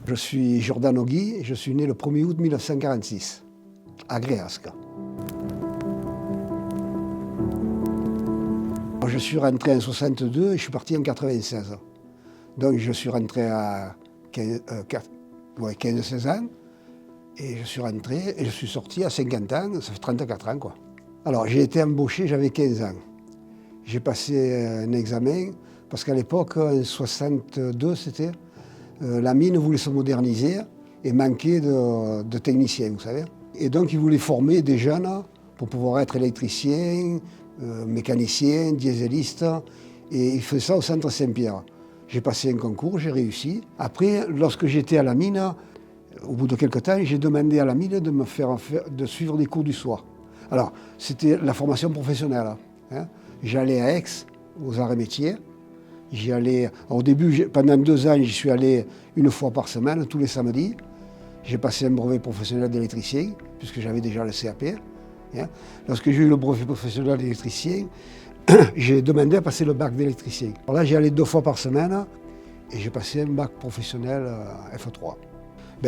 Je suis Jordan Ogui et je suis né le 1er août 1946, à Gréasque. Je suis rentré en 62 et je suis parti en 96. Donc je suis rentré à 15-16 ans et je suis rentré et je suis sorti à 50 ans, ça fait 34 ans quoi. Alors j'ai été embauché, j'avais 15 ans. J'ai passé un examen parce qu'à l'époque, en 62 c'était, la mine voulait se moderniser et manquait de techniciens, vous savez. Et donc ils voulaient former des jeunes pour pouvoir être électriciens, mécaniciens, dieselistes, et ils faisaient ça au centre Saint-Pierre. J'ai passé un concours, j'ai réussi. Après, lorsque j'étais à la mine, au bout de quelques temps, j'ai demandé à la mine de suivre des cours du soir. Alors, c'était la formation professionnelle. Hein. J'allais à Aix, aux arts et métiers. J'y allais, au début, pendant 2 ans, j'y suis allé une fois par semaine, tous les samedis. J'ai passé un brevet professionnel d'électricien, puisque j'avais déjà le CAP. Hein. Lorsque j'ai eu le brevet professionnel d'électricien, j'ai demandé à passer le bac d'électricien. Alors là, j'y allais 2 fois par semaine et j'ai passé un bac professionnel F3.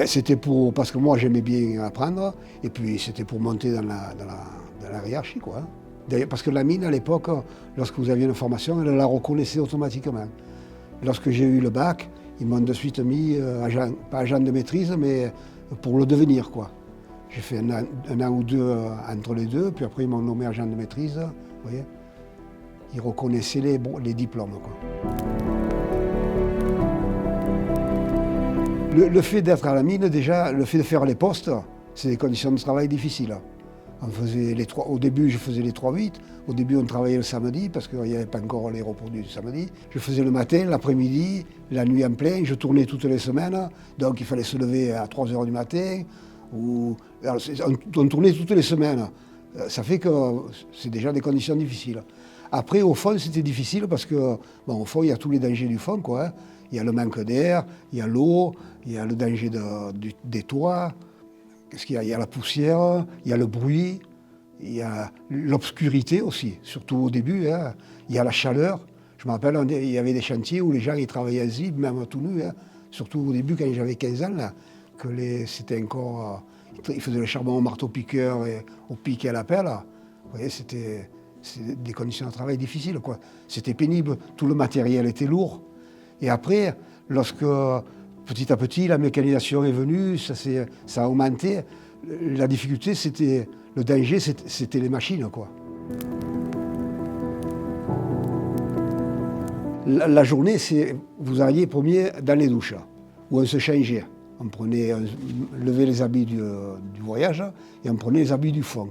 C'était parce que moi, j'aimais bien apprendre et puis c'était pour monter dans la hiérarchie, quoi. D'ailleurs, parce que la mine, à l'époque, lorsque vous aviez une formation, elle la reconnaissait automatiquement. Lorsque j'ai eu le bac, ils m'ont de suite mis, pas agent de maîtrise, mais pour le devenir, quoi. J'ai fait un an ou deux entre les deux, puis après ils m'ont nommé agent de maîtrise, vous voyez. Ils reconnaissaient les diplômes, quoi. Le fait d'être à la mine, déjà, le fait de faire les postes, c'est des conditions de travail difficiles. Au début, je faisais les 3-8. Au début, on travaillait le samedi parce qu'il n'y avait pas encore les repos du samedi. Je faisais le matin, l'après-midi, la nuit en plein. Je tournais toutes les semaines. Donc, il fallait se lever à 3 h du matin. Alors, on tournait toutes les semaines. Ça fait que c'est déjà des conditions difficiles. Après, au fond, c'était difficile parce que, au fond, il y a tous les dangers du fond, quoi. Hein. Il y a le manque d'air, il y a l'eau, il y a le danger des toits. Qu'est-ce qu'il y a? Il y a la poussière, il y a le bruit, il y a l'obscurité aussi, surtout au début. Hein. Il y a la chaleur. Je me rappelle, il y avait des chantiers où les gens ils travaillaient ainsi, même tout nus. Hein. Surtout au début, quand j'avais 15 ans, là, c'était encore... ils faisaient le charbon au marteau-piqueur et au pic et à la pelle. Vous voyez, c'était des conditions de travail difficiles, quoi. C'était pénible, tout le matériel était lourd. Et après, lorsque... petit à petit, la mécanisation est venue, ça a augmenté. La difficulté, le danger, c'était les machines, quoi. La journée, vous alliez premier dans les douches, où on se changeait. On levait les habits du voyage et on prenait les habits du fond.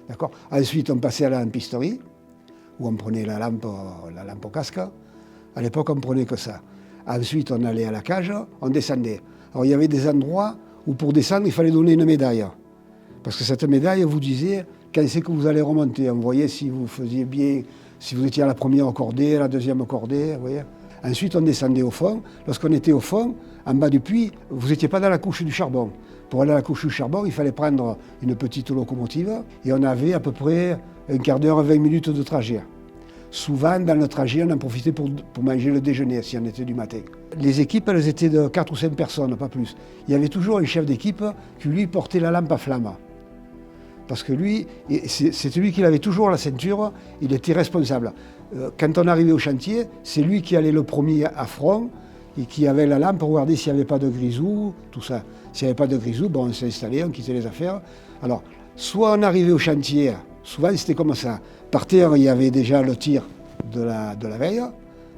D'accord ? Ensuite, on passait à la lampisterie, où on prenait la lampe au casque. À l'époque, on ne prenait que ça. Ensuite, on allait à la cage, on descendait. Alors, il y avait des endroits où, pour descendre, il fallait donner une médaille. Parce que cette médaille vous disait quand c'est que vous allez remonter. On voyait si vous faisiez bien, si vous étiez à la première cordée, à la deuxième cordée, vous voyez. Ensuite, on descendait au fond. Lorsqu'on était au fond, en bas du puits, vous n'étiez pas dans la couche du charbon. Pour aller à la couche du charbon, il fallait prendre une petite locomotive et on avait à peu près un quart d'heure, 20 minutes de trajet. Souvent, dans le trajet, on en profitait pour manger le déjeuner, si on était du matin. Les équipes, elles étaient de 4 ou 5 personnes, pas plus. Il y avait toujours un chef d'équipe qui, lui, portait la lampe à flamme. Parce que lui, c'était lui qui avait toujours la ceinture, il était responsable. Quand on arrivait au chantier, c'est lui qui allait le premier à front et qui avait la lampe pour regarder s'il n'y avait pas de grisou, tout ça. S'il n'y avait pas de grisou, on s'installait, on quittait les affaires. Alors, soit on arrivait au chantier, souvent c'était comme ça. Par terre, il y avait déjà le tir de la veille.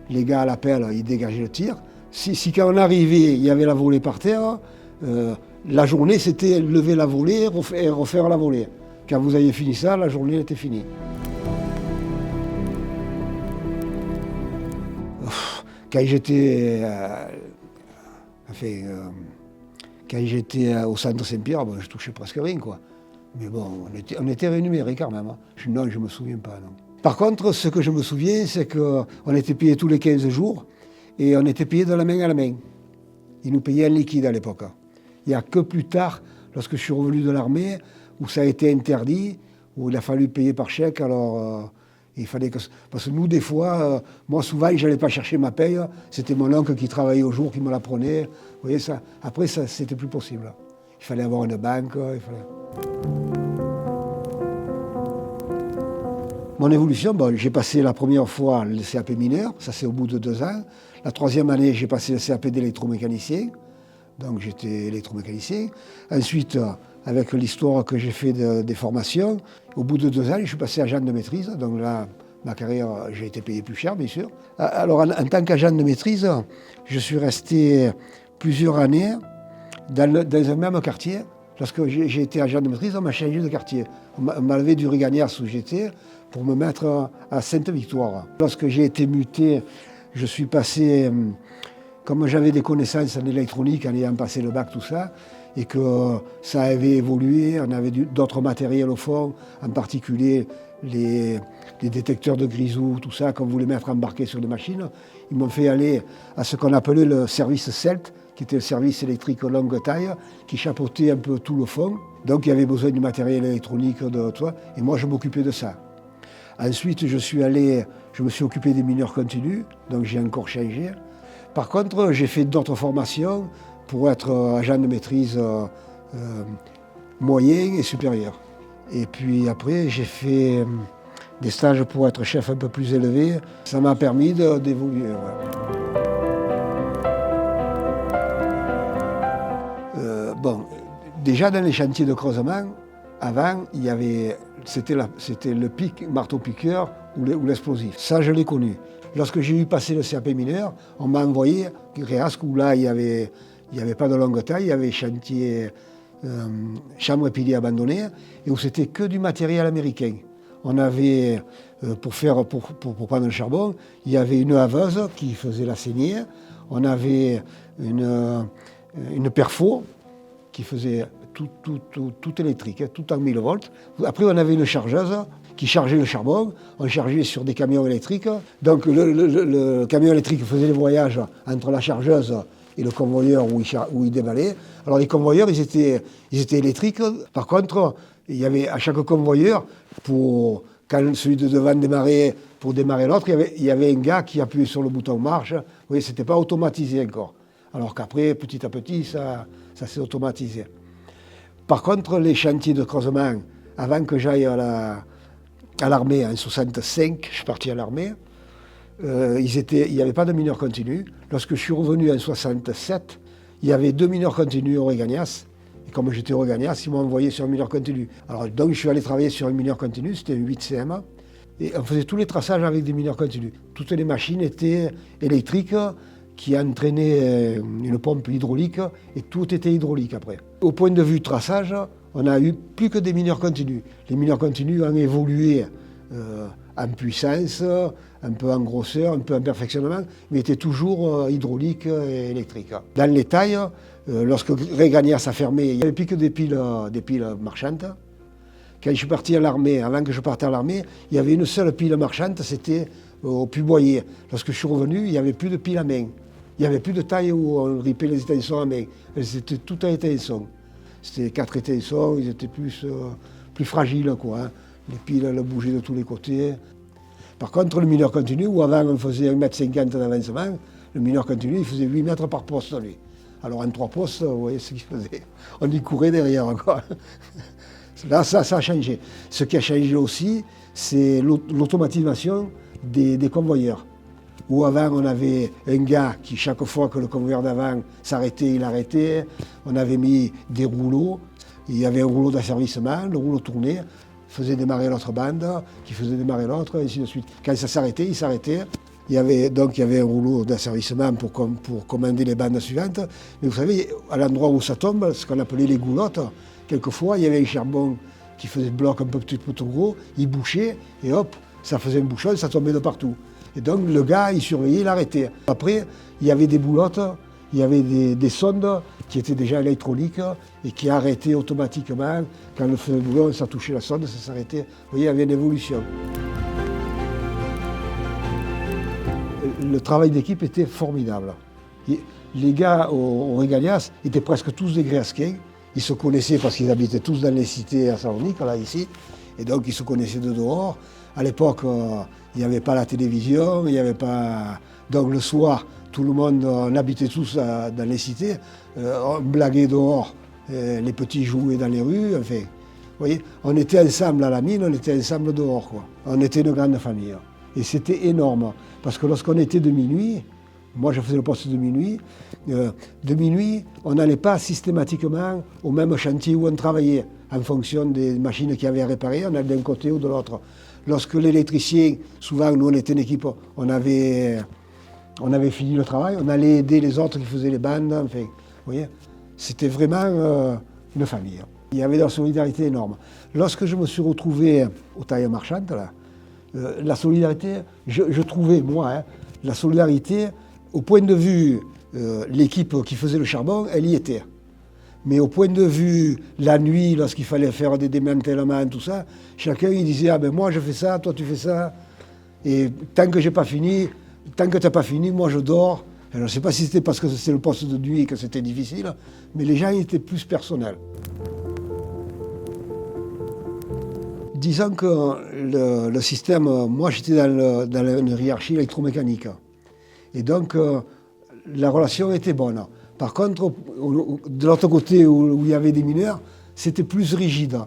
Les gars à la pelle, ils dégageaient le tir. Si quand on arrivait, il y avait la volée par terre, la journée, c'était lever la volée et refaire la volée. Quand vous aviez fini ça, la journée était finie. Quand j'étais au centre Saint-Pierre, je touchais presque rien, quoi. Mais bon, on était rémunérés quand même. Hein. Non, je ne me souviens pas, non. Par contre, ce que je me souviens, c'est qu'on était payé tous les 15 jours et on était payé de la main à la main. Ils nous payaient en liquide à l'époque. Il n'y a que plus tard, lorsque je suis revenu de l'armée, où ça a été interdit, où il a fallu payer par chèque. Alors, Et il fallait parce que nous, des fois, moi souvent, je n'allais pas chercher ma paye, c'était mon oncle qui travaillait au jour qui me la prenait. Vous voyez ça. Après, ça, c'était plus possible. Il fallait avoir une banque. Mon évolution, bon, j'ai passé la première fois le CAP mineur, ça c'est au bout de 2 ans. La 3e année, j'ai passé le CAP d'électromécanicien, donc j'étais électromécanicien. Ensuite, avec l'histoire que j'ai fait des formations, au bout de 2 ans, je suis passé agent de maîtrise. Donc là, ma carrière, j'ai été payé plus cher, bien sûr. Alors, en tant qu'agent de maîtrise, je suis resté plusieurs années dans un même quartier. Lorsque j'ai été agent de maîtrise, on m'a changé de quartier. On m'a levé du Régagnas où j'étais pour me mettre à Sainte-Victoire. Lorsque j'ai été muté, je suis passé, comme j'avais des connaissances en électronique, en ayant passé le bac, tout ça, et que ça avait évolué, on avait d'autres matériels au fond, en particulier les détecteurs de grisou, tout ça, qu'on voulait mettre embarqués sur les machines. Ils m'ont fait aller à ce qu'on appelait le service CELT, qui était le service électrique longue taille, qui chapeautait un peu tout le fond. Donc il y avait besoin du matériel électronique, et moi je m'occupais de ça. Ensuite, je me suis occupé des mineurs continus, donc j'ai encore changé. Par contre, j'ai fait d'autres formations pour être agent de maîtrise moyen et supérieur. Et puis après, j'ai fait des stages pour être chef un peu plus élevé. Ça m'a permis d'évoluer. Bon, déjà dans les chantiers de creusement, avant, c'était le pic, marteau-piqueur ou l'explosif. Ça, je l'ai connu. Lorsque j'ai eu passé le CAP mineur, on m'a envoyé à Réasque, où là, il n'y avait pas de longue taille, il y avait chantier, chambre et piliers abandonnés, et où c'était que du matériel américain. On avait, pour prendre le charbon, il y avait une haveuse qui faisait la saignée, on avait une perfo qui faisait tout électrique, tout en 1000 volts. Après, on avait une chargeuse qui chargeait le charbon, on chargeait sur des camions électriques. Donc le camion électrique faisait les voyages entre la chargeuse et le convoyeur où il déballait. Alors les convoyeurs, ils étaient électriques. Par contre, il y avait à chaque convoyeur, quand celui de devant démarrait, pour démarrer l'autre, il y avait un gars qui appuyait sur le bouton marche. Vous voyez, ce n'était pas automatisé encore. Alors qu'après, petit à petit, ça s'est automatisé. Par contre, les chantiers de creusement, avant que j'aille à l'armée, en 65, je suis parti à l'armée, il n'y avait pas de mineurs continus. Lorsque je suis revenu en 67, il y avait 2 mineurs continus au Régagnas. Et comme j'étais au Régagnas, ils m'ont envoyé sur un mineur continu. Alors donc je suis allé travailler sur un mineur continu, c'était un 8 CM. Et on faisait tous les traçages avec des mineurs continus. Toutes les machines étaient électriques, qui entraînaient une pompe hydraulique, et tout était hydraulique après. Au point de vue traçage, on n'a eu plus que des mineurs continus. Les mineurs continus ont évolué en puissance, un peu en grosseur, un peu en perfectionnement, mais étaient toujours hydrauliques et électriques. Dans les tailles, lorsque Régagnas a fermé, il n'y avait plus que des piles marchandes. Quand je suis parti à l'armée, avant que je parte à l'armée, il y avait une seule pile marchande, c'était au Puy-Boyer. Lorsque je suis revenu, il n'y avait plus de pile à main. Il n'y avait plus de taille où on ripait les étançons à main. C'était tout à étançon. C'était 4 étançons, ils étaient plus fragiles, quoi. Hein. Les piles, elles bougeaient de tous les côtés. Par contre, le mineur continu, où avant on faisait 1,50 m d'avancement, le mineur continu, il faisait 8 mètres par poste, lui. Alors en 3 postes, vous voyez ce qu'il faisait. On y courait derrière, quoi. Là, ça a changé. Ce qui a changé aussi, c'est l'automatisation des convoyeurs. Où avant, on avait un gars qui, chaque fois que le convoyeur d'avant s'arrêtait, il arrêtait. On avait mis des rouleaux. Il y avait un rouleau d'asservissement, le rouleau tournait, faisait démarrer l'autre bande, qui faisait démarrer l'autre, et ainsi de suite. Quand ça s'arrêtait, il s'arrêtait. Il y avait un rouleau d'asservissement pour commander les bandes suivantes. Mais vous savez, à l'endroit où ça tombe, ce qu'on appelait les goulottes, quelquefois, il y avait un charbon qui faisait bloc un peu trop gros, il bouchait, et hop, ça faisait un bouchon, ça tombait de partout. Et donc le gars, il surveillait, il arrêtait. Après, il y avait des boulottes, il y avait des sondes qui étaient déjà électroniques et qui arrêtaient automatiquement. Quand le feu boulot, ça touchait la sonde, ça s'arrêtait. Vous voyez, il y avait une évolution. Le travail d'équipe était formidable. Les gars au Régagnas étaient presque tous des Gréasquins. Ils se connaissaient parce qu'ils habitaient tous dans les cités à Salonique, là, ici. Et donc, ils se connaissaient de dehors. À l'époque, il n'y avait pas la télévision, il n'y avait pas... Donc le soir, tout le monde, on habitait tous dans les cités, on blaguait dehors, les petits jouaient dans les rues, enfin... Vous voyez, on était ensemble à la mine, on était ensemble dehors, quoi. On était une grande famille. Et c'était énorme, parce que lorsqu'on était de minuit, moi je faisais le poste de minuit, on n'allait pas systématiquement au même chantier où on travaillait, en fonction des machines qu'il y avait à réparer, on allait d'un côté ou de l'autre. Lorsque l'électricien, souvent nous on était une équipe, on avait fini le travail, on allait aider les autres qui faisaient les bandes, enfin, vous voyez, c'était vraiment une famille. Il y avait de la solidarité énorme. Lorsque je me suis retrouvé aux tailles marchandes, là, la solidarité, je trouvais, moi, la solidarité, au point de vue, l'équipe qui faisait le charbon, elle y était. Mais au point de vue, la nuit, lorsqu'il fallait faire des démantèlements, tout ça, chacun il disait, ah ben moi je fais ça, toi tu fais ça. Et tant que j'ai pas fini, tant que tu n'as pas fini, moi je dors. Alors, je ne sais pas si c'était parce que c'était le poste de nuit et que c'était difficile, mais les gens étaient plus personnels. Disons que le système, moi j'étais dans une hiérarchie électromécanique. Et donc la relation était bonne. Par contre, de l'autre côté où il y avait des mineurs, c'était plus rigide.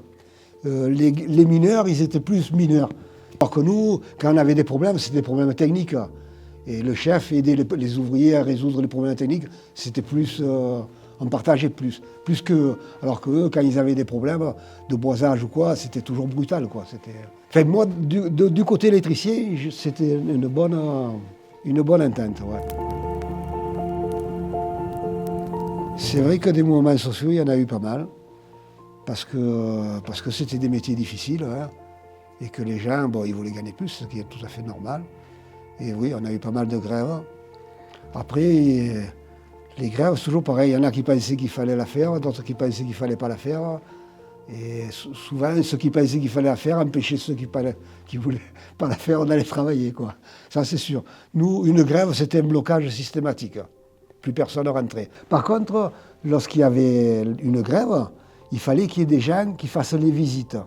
Les mineurs, ils étaient plus mineurs. Alors que nous, quand on avait des problèmes, c'était des problèmes techniques. Et le chef aidait les ouvriers à résoudre les problèmes techniques. C'était plus... on partageait plus que... Alors qu'eux, quand ils avaient des problèmes de boisage ou quoi, c'était toujours brutal, quoi. Enfin, moi, du côté électricien, c'était une bonne entente, ouais. C'est vrai que des mouvements sociaux, il y en a eu pas mal, parce que c'était des métiers difficiles, hein, et que les gens, bon, ils voulaient gagner plus, ce qui est tout à fait normal. Et oui, on a eu pas mal de grèves. Après... les grèves, c'est toujours pareil. Il y en a qui pensaient qu'il fallait la faire, d'autres qui pensaient qu'il ne fallait pas la faire. Et souvent, ceux qui pensaient qu'il fallait la faire empêchaient ceux qui ne voulaient pas la faire d'aller travailler, quoi. Ça, c'est sûr. Nous, une grève, c'était un blocage systématique. Plus personne ne rentrait. Par contre, lorsqu'il y avait une grève, il fallait qu'il y ait des gens qui fassent les visites.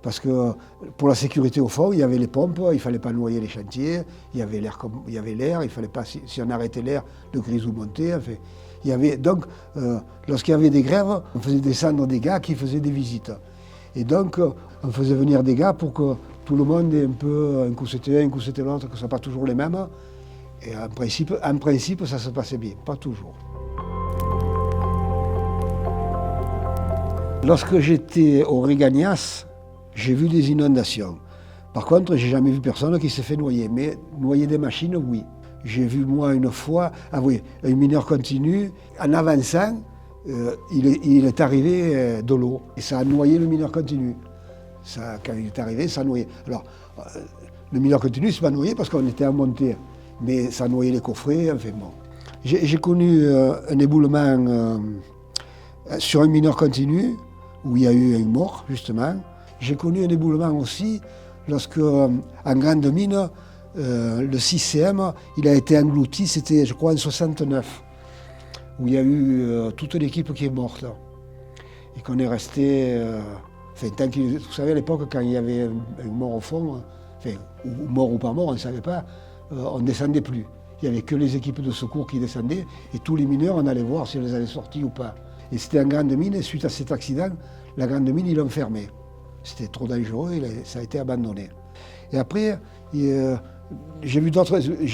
Parce que pour la sécurité au fond, il y avait les pompes, il ne fallait pas noyer les chantiers, il y avait l'air, il ne fallait pas, si on arrêtait l'air, le grisou montait. Enfin, il y avait, donc, lorsqu'il y avait des grèves, on faisait descendre des gars qui faisaient des visites. Et donc, on faisait venir des gars pour que tout le monde ait un peu un coup c'était un coup c'était l'autre, que ce ne soit pas toujours les mêmes. Et en principe, ça se passait bien, pas toujours. Lorsque j'étais au Régagnas, j'ai vu des inondations. Par contre, j'ai jamais vu personne qui s'est fait noyer. Mais noyer des machines, oui. J'ai vu, moi, une fois, un mineur continu, en avançant, il est arrivé de l'eau. Et ça a noyé le mineur continu. Quand il est arrivé, ça a noyé. Alors, le mineur continu ne s'est pas noyé parce qu'on était en montée. Mais ça a noyé les coffrets, enfin bon. J'ai connu un éboulement sur un mineur continu, où il y a eu une mort, justement. J'ai connu un éboulement aussi lorsque, en grande mine, le 6CM, il a été englouti, c'était, je crois, en 69, où il y a eu toute l'équipe qui est morte. Et qu'on est resté... vous savez, à l'époque, quand il y avait un mort au fond, ou mort ou pas mort, on ne savait pas, on ne descendait plus. Il n'y avait que les équipes de secours qui descendaient, et tous les mineurs, on allait voir si on les avait sortis ou pas. Et c'était en grande mine, et suite à cet accident, la grande mine, ils l'ont fermée. C'était trop dangereux, ça a été abandonné. Et après, j'ai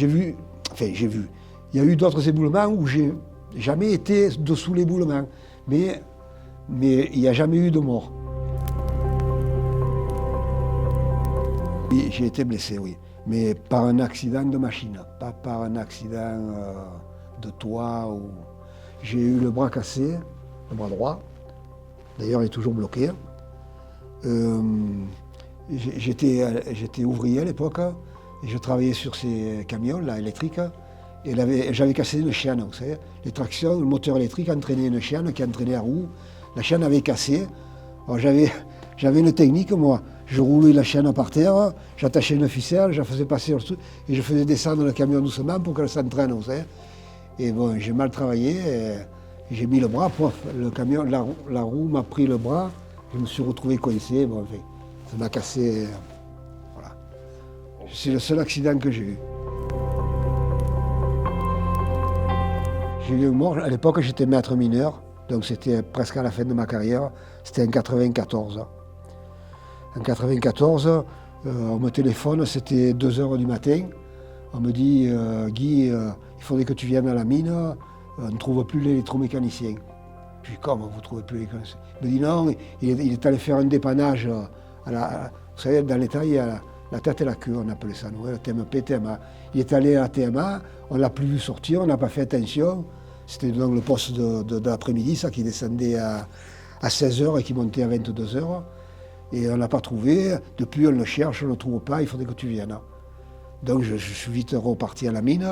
vu. Il y a eu d'autres éboulements où j'ai jamais été dessous l'éboulement, mais il n'y a jamais eu de mort. J'ai été blessé, oui, mais par un accident de machine, pas par un accident de toit. J'ai eu le bras cassé, le bras droit. D'ailleurs, il est toujours bloqué. J'étais ouvrier à l'époque et je travaillais sur ces camions là, électriques. Et j'avais cassé une chaîne, vous savez. Les tractions, le moteur électrique entraînait une chaîne qui entraînait la roue. La chaîne avait cassé. Alors j'avais une technique, moi. Je roulais la chaîne par terre, j'attachais une ficelle, je la faisais passer au-dessus et je faisais descendre le camion doucement pour qu'elle s'entraîne, vous savez. Et bon, j'ai mal travaillé. Et j'ai mis le bras, le camion, la roue m'a pris le bras. Je me suis retrouvé coincé, bon, enfin, ça m'a cassé, voilà. C'est le seul accident que j'ai eu. J'ai eu mort, à l'époque j'étais maître mineur, donc c'était presque à la fin de ma carrière, c'était en 94. En 94, on me téléphone, c'était 2 heures du matin, on me dit Guy, il faudrait que tu viennes à la mine, on ne trouve plus l'électromécanicien. Je dis comment vous ne trouvez plus l'électromécanicien? Il me dit non, il est allé faire un dépannage, vous savez dans l'État il y a la tête et la queue, on appelait ça, nous, la TMP, TMA. Il est allé à la TMA, on ne l'a plus vu sortir, on n'a pas fait attention. C'était donc le poste de l'après-midi, ça, qui descendait à 16h et qui montait à 22h. Et on ne l'a pas trouvé. Depuis, on le cherche, on ne le trouve pas, il faudrait que tu viennes. Donc je suis vite reparti à la mine.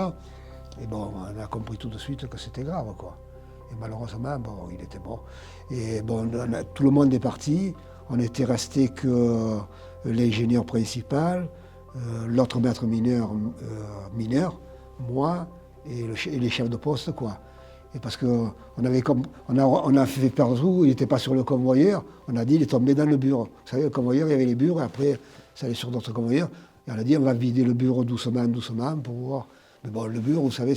Et bon, on a compris tout de suite que c'était grave, quoi. Et malheureusement, bon, il était mort. Et bon, tout le monde est parti. On n'était resté que l'ingénieur principal, l'autre maître mineur, moi et les chefs de poste, quoi. Et parce qu'on a fait partout, il n'était pas sur le convoyeur, on a dit il est tombé dans le bureau. Vous savez, le convoyeur, il y avait les bureaux, et après, ça allait sur d'autres convoyeurs. Et on a dit on va vider le bureau doucement, doucement, pour voir. Mais bon, le bureau, vous savez,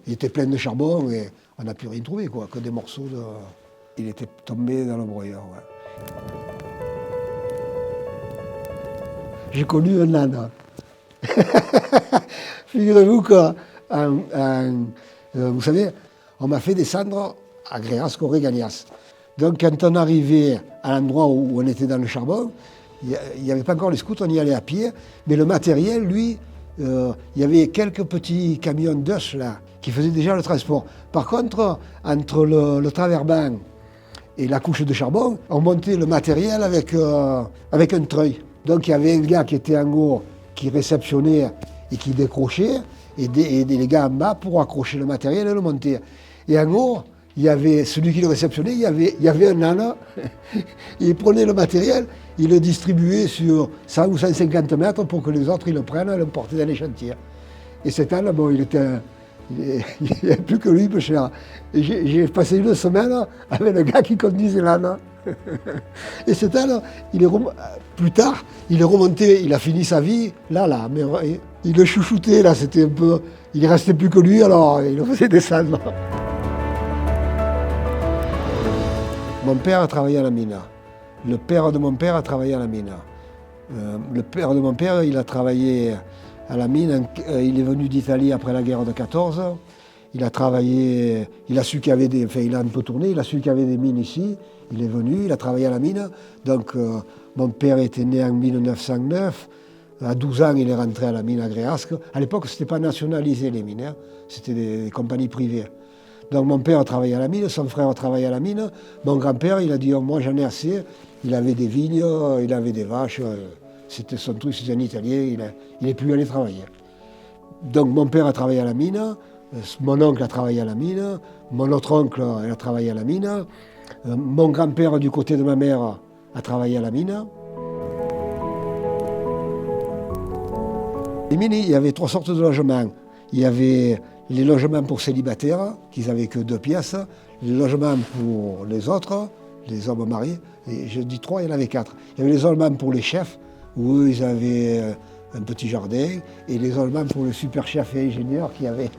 il était plein de charbon, et on n'a plus rien trouvé, quoi, que des morceaux de... Il était tombé dans le broyeur, ouais. J'ai connu un âne. Figurez-vous que, vous savez, on m'a fait descendre à Gréasco-Régalias. Donc quand on arrivait à l'endroit où on était dans le charbon, il n'y avait pas encore les scouts, on y allait à pied, mais le matériel, lui, il y avait quelques petits camions d'os là, qui faisaient déjà le transport. Par contre, entre le traverband et la couche de charbon, on montait le matériel avec un treuil. Donc il y avait un gars qui était en haut, qui réceptionnait et qui décrochait, et les gars en bas pour accrocher le matériel et le monter. Et en haut, il y avait celui qui le réceptionnait, il y avait un âne, il prenait le matériel, il le distribuait sur 100 ou 150 mètres pour que les autres ils le prennent et le portaient dans les chantiers. Et cet âne, bon, il n'y avait plus que lui, peu cher. Et j'ai passé une semaine avec le gars qui conduisait l'âne. Et cet âne, plus tard, il est remonté, il a fini sa vie, là, mais il le chouchoutait, là, c'était un peu... Il ne restait plus que lui, alors il le faisait descendre. Mon père a travaillé à la mine. Le père de mon père a travaillé à la mine. Le père de mon père, il a travaillé à la mine. Il est venu d'Italie après la guerre de 14. Il a travaillé, il a su qu'il y avait des... Enfin, il a un peu tourné, il a su qu'il y avait des mines ici. Il est venu, il a travaillé à la mine. Donc, mon père était né en 1909. À 12 ans, il est rentré à la mine à Gréasque. À l'époque, ce n'était pas nationalisé, les mines. Hein. C'était des compagnies privées. Donc mon père a travaillé à la mine, son frère a travaillé à la mine. Mon grand-père, il a dit, oh, moi j'en ai assez. Il avait des vignes, il avait des vaches. C'était son truc, c'était un Italien, il n'est plus allé travailler. Donc mon père a travaillé à la mine, mon oncle a travaillé à la mine, mon autre oncle a travaillé à la mine, mon grand-père du côté de ma mère a travaillé à la mine. Les mines, il y avait 3 sortes de logements. Il y avait les logements pour célibataires, qui n'avaient que 2 pièces, les logements pour les autres, les hommes mariés, et je dis 3, il y en avait 4. Il y avait les logements pour les chefs, où eux, ils avaient un petit jardin, et les logements pour le super chef et ingénieur qui avaient...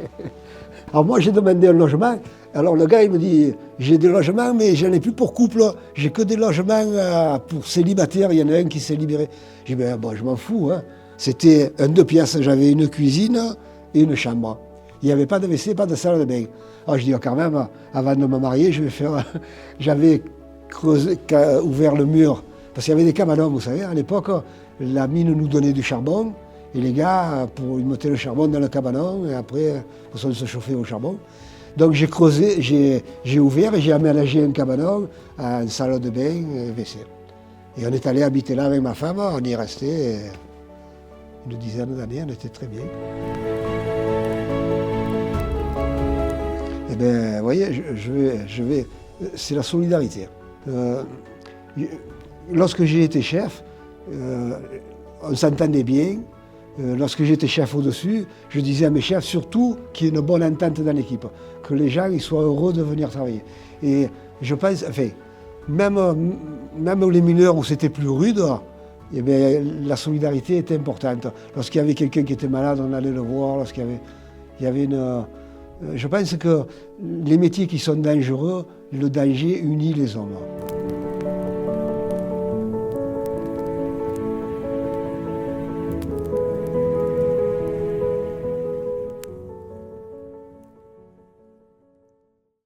Alors moi, j'ai demandé un logement, alors le gars, il me dit, j'ai des logements, mais j'en ai plus pour couple, j'ai que des logements pour célibataires, il y en a un qui s'est libéré. J'ai dit, ben, bon, je m'en fous, hein. C'était un 2 pièces, j'avais une cuisine et une chambre. Il n'y avait pas de WC, pas de salle de bain. Alors je dis, oh, quand même, avant de me marier, j'avais ouvert le mur, parce qu'il y avait des cabanons, vous savez, à l'époque, la mine nous donnait du charbon, et les gars, ils mettaient le charbon dans le cabanon, et après, on se chauffait au charbon. Donc j'ai creusé, j'ai ouvert et j'ai aménagé un cabanon, une salle de bain et WC. Et on est allé habiter là avec ma femme, on y est resté une dizaine d'années, on était très bien. Eh bien, vous voyez, c'est la solidarité. Lorsque j'ai été chef, on s'entendait bien. Lorsque j'étais chef au-dessus, je disais à mes chefs surtout qu'il y ait une bonne entente dans l'équipe, que les gens ils soient heureux de venir travailler. Et je pense, enfin, même les mineurs où c'était plus rude, eh bien, la solidarité était importante. Lorsqu'il y avait quelqu'un qui était malade, on allait le voir. Je pense que les métiers qui sont dangereux, le danger unit les hommes.